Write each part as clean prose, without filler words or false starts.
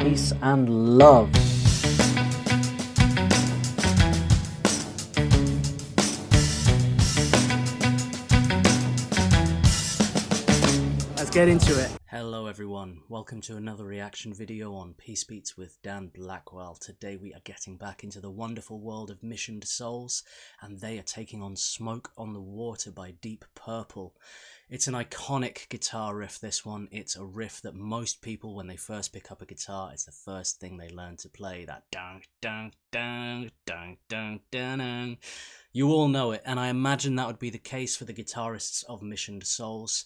peace and love. Let's get into it. Hello everyone, welcome to another reaction video on Peace Beats with Dan Blackwell. Today we are getting back into the wonderful world of Mission to Souls, and they are taking on Smoke on the Water by Deep Purple. It's an iconic guitar riff, this one. It's a riff that most people, when they first pick up a guitar, it's the first thing they learn to play. That dun dun dun dun dun dun dun. You all know it, and I imagine that would be the case for the guitarists of Mission to Souls.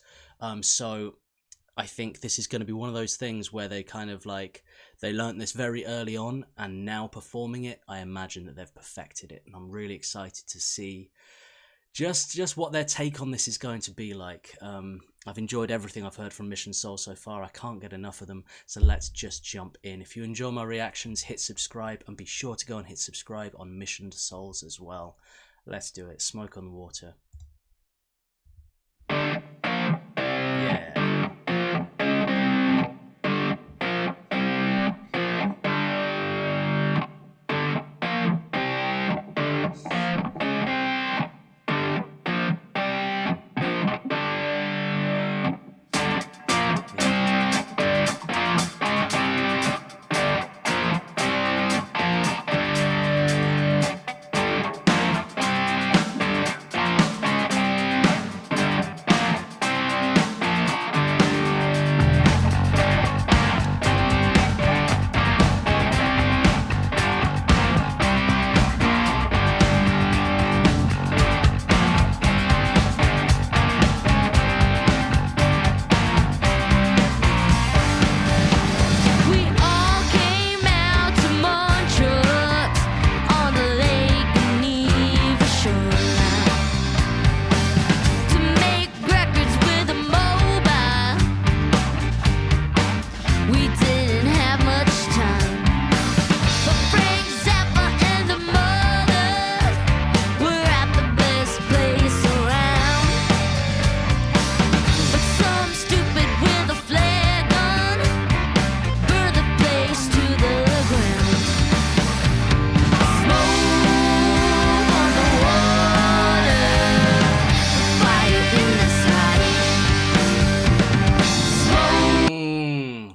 So I think this is going to be one of those things where they kind of like, they learnt this very early on, and now performing it, I imagine that they've perfected it, and I'm really excited to see just what their take on this is going to be like. I've enjoyed everything I've heard from Mission Soul so far. I can't get enough of them, so let's just jump in. If you enjoy my reactions, hit subscribe, and be sure to go and hit subscribe on Mission to Souls as well. Let's do it. Smoke on the Water.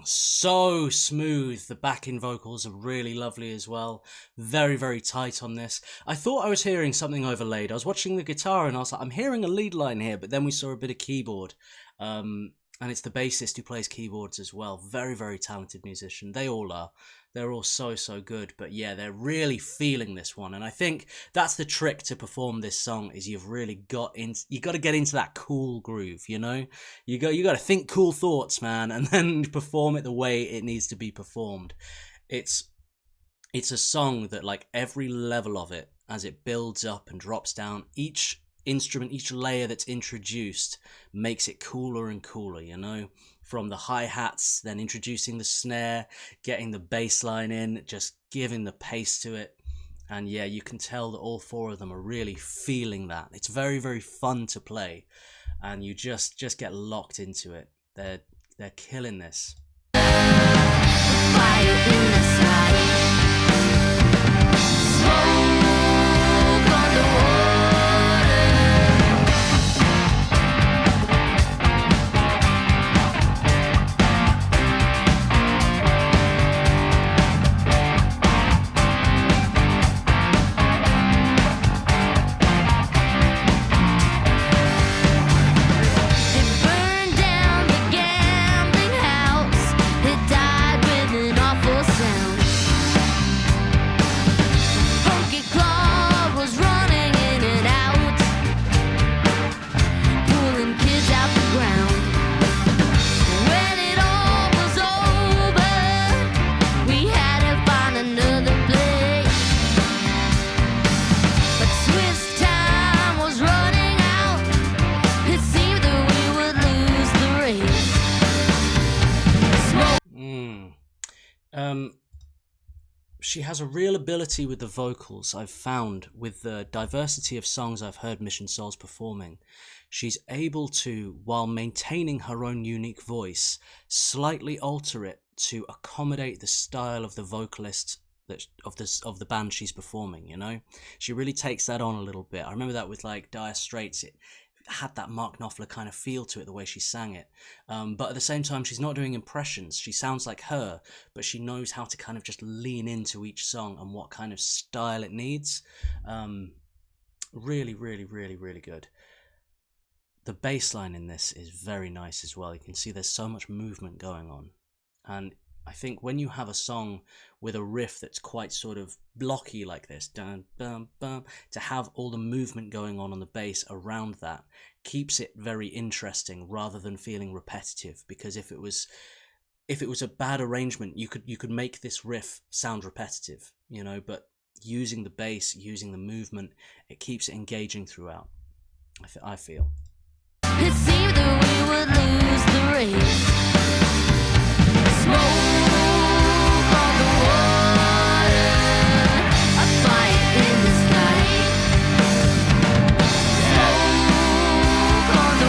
So smooth. The backing vocals are really lovely as well. Very, very tight on this. I thought I was hearing something overlaid. I was watching the guitar and I was like, I'm hearing a lead line here, but then we saw a bit of keyboard. And it's the bassist who plays keyboards as well. Very, very talented musician. They all are. They're all so, so good. But yeah, they're really feeling this one. And I think that's the trick to perform this song, is you've really got to get into that cool groove, you know? You got to think cool thoughts, man, and then perform it the way it needs to be performed. It's a song that, like, every level of it, as it builds up and drops down, each instrument, each layer that's introduced makes it cooler and cooler, you know? From the hi-hats, then introducing the snare, getting the bass line in, just giving the pace to it. And yeah, you can tell that all four of them are really feeling that. It's very, very fun to play, and you just get locked into it. They're killing this. Fire in the sky. Smoke on the water. She has a real ability with the vocals, I've found, with the diversity of songs I've heard Mission Souls performing. She's able to, while maintaining her own unique voice, slightly alter it to accommodate the style of the vocalist of the band she's performing, you know? She really takes that on a little bit. I remember that with like Dire Straits. It had that Mark Knopfler kind of feel to it, the way she sang it. But at the same time, she's not doing impressions. She sounds like her, but she knows how to kind of just lean into each song and what kind of style it needs. Really, really, really, really good. The bass line in this is very nice as well. You can see there's so much movement going on. And I think when you have a song with a riff that's quite sort of blocky like this, dun, bum, bum, to have all the movement going on the bass around that keeps it very interesting rather than feeling repetitive. Because if it was a bad arrangement, you could make this riff sound repetitive, you know. But using the bass, using the movement, it keeps it engaging throughout, I feel. It seemed that we would lose the race. Smoke on the water, a fire in the sky. Smoke on the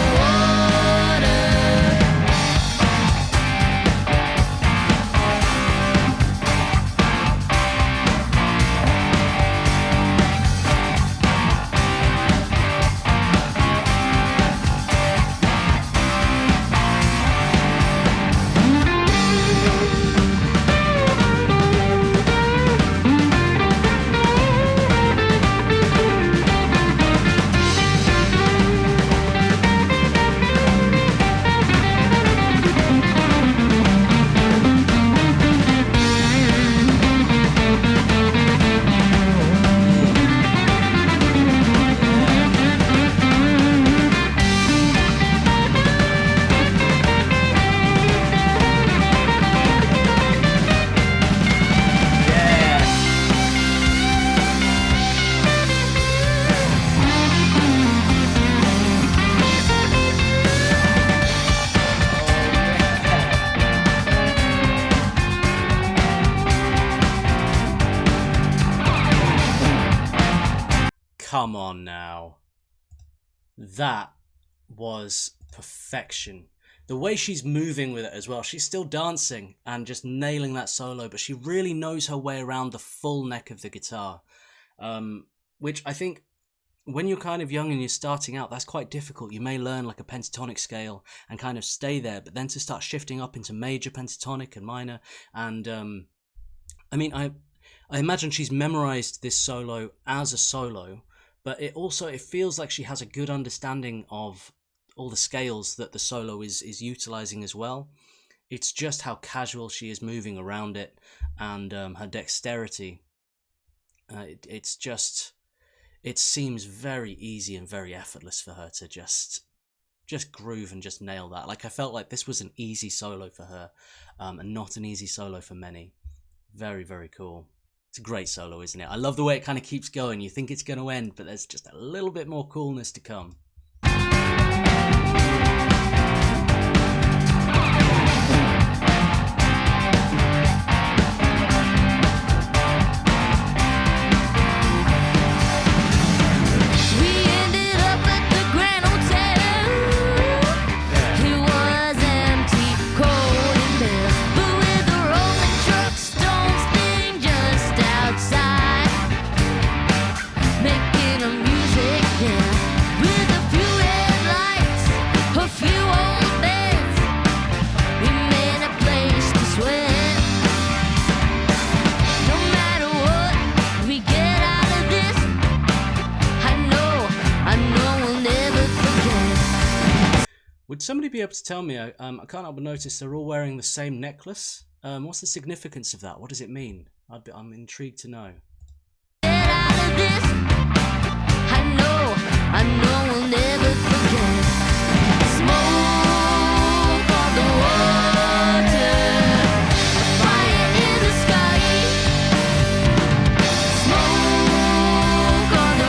Come on now. That was perfection. The way she's moving with it as well. She's still dancing and just nailing that solo, but she really knows her way around the full neck of the guitar. Which I think when you're kind of young and you're starting out, that's quite difficult. You may learn like a pentatonic scale and kind of stay there, but then to start shifting up into major pentatonic and minor. And I mean, I imagine she's memorized this solo as a solo, but it feels like she has a good understanding of all the scales that the solo is utilizing as well. It's just how casual she is moving around it, and her dexterity. It seems very easy and very effortless for her to just groove and just nail that. Like, I felt like this was an easy solo for her, and not an easy solo for many. Very, very cool. It's a great solo, isn't it? I love the way it kind of keeps going. You think it's going to end, but there's just a little bit more coolness to come. Would somebody be able to tell me? I can't help but notice they're all wearing the same necklace. What's the significance of that? What does it mean? I'm intrigued to know. Get out of this. I know we'll never forget. Smoke on the water, fire in the sky. Smoke on the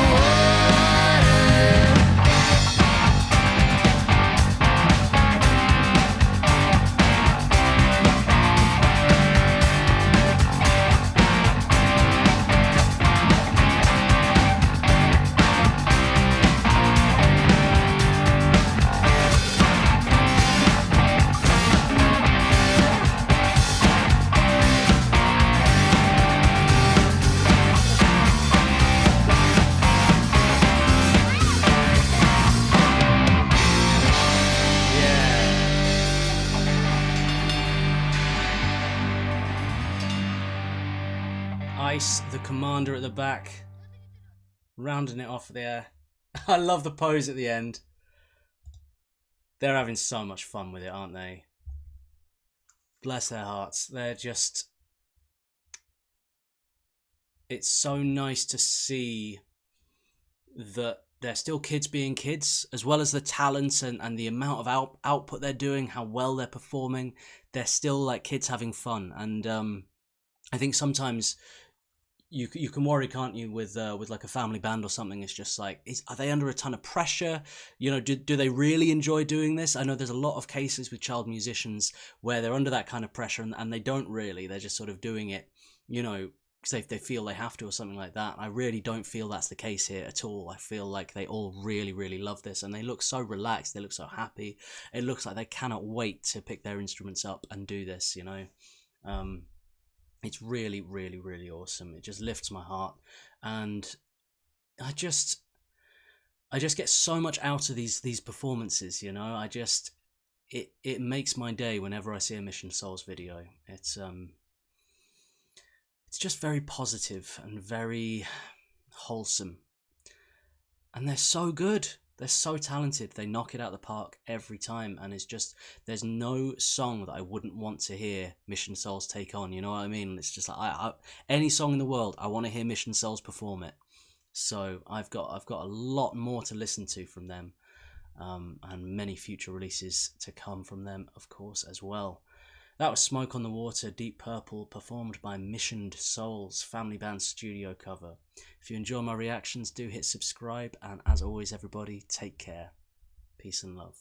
Ice, the commander at the back, rounding it off there. I love the pose at the end. They're having so much fun with it, aren't they? Bless their hearts. They're just... It's so nice to see that they're still kids being kids, as well as the talent and the amount of output they're doing, how well they're performing. They're still like kids having fun. And I think sometimes you can worry, can't you, with like a family band or something. It's just like, are they under a ton of pressure? You know, do they really enjoy doing this? I know there's a lot of cases with child musicians where they're under that kind of pressure and they don't really. They're just sort of doing it, you know, because they feel they have to or something like that. I really don't feel that's the case here at all. I feel like they all really, really love this, and they look so relaxed. They look so happy. It looks like they cannot wait to pick their instruments up and do this, you know. It's really, really, really awesome. It just lifts my heart, and I just get so much out of these performances, you know. It makes my day whenever I see a Mission Souls video. It's just very positive and very wholesome, and they're so good. They're so talented. They knock it out of the park every time, and it's just, there's no song that I wouldn't want to hear Mission Souls take on, you know what I mean? It's just like, any song in the world, I want to hear Mission Souls perform it. So I've got a lot more to listen to from them, and many future releases to come from them, of course, as well. That was Smoke on the Water, Deep Purple, performed by Missioned Souls, Family Band studio cover. If you enjoy my reactions, do hit subscribe, and as always, everybody, take care. Peace and love.